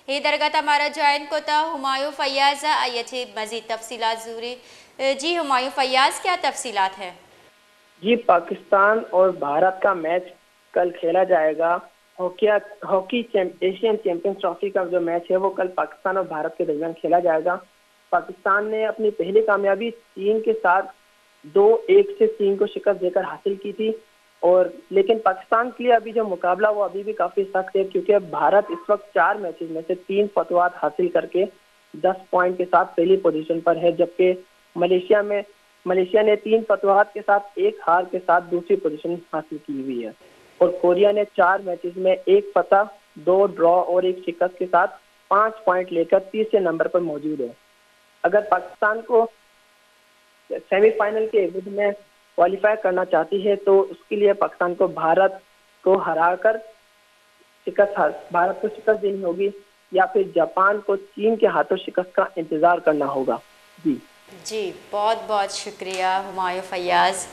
ही दरगत हमारा जॉइन को था हुमायूं फैयाज आइए थी मजीद तफसीलात जरूरी। जी हुमायूं फैयाज, क्या तफसीलात है? जी, पाकिस्तान और भारत का मैच कल खेला जाएगा। हॉकी एशियन चैंपियंस ट्रॉफी का जो मैच है वो कल पाकिस्तान और भारत के दरमियान खेला जाएगा। पाकिस्तान ने अपनी पहली कामयाबी चीन के साथ 2-1 से चीन को शिकस्त देकर हासिल की थी। और लेकिन पाकिस्तान के लिए अभी जो मुकाबला वो अभी भी काफी सख्त है, क्योंकि अब भारत इस वक्त 4 मैचेस में से 3 फतवात हासिल करके 10 पॉइंट के साथ पहली पोजीशन पर है, जबकि मलेशिया ने 3 फतवाहत के साथ एक हार के साथ दूसरी पोजीशन हासिल की हुई है। और कोरिया ने 4 मैचेस में 1 फतह, 2 ड्रॉ और 1 शिकस्त के साथ 5 पॉइंट लेकर तीसरे नंबर पर मौजूद है। अगर पाकिस्तान को सेमीफाइनल के इवेंट में क्वालिफाई करना चाहती है तो उसके लिए पाकिस्तान को भारत को शिकस्त देनी होगी, या फिर जापान को चीन के हाथों शिकस्त का इंतजार करना होगा। जी जी बहुत बहुत शुक्रिया हुमायूं फैयाज।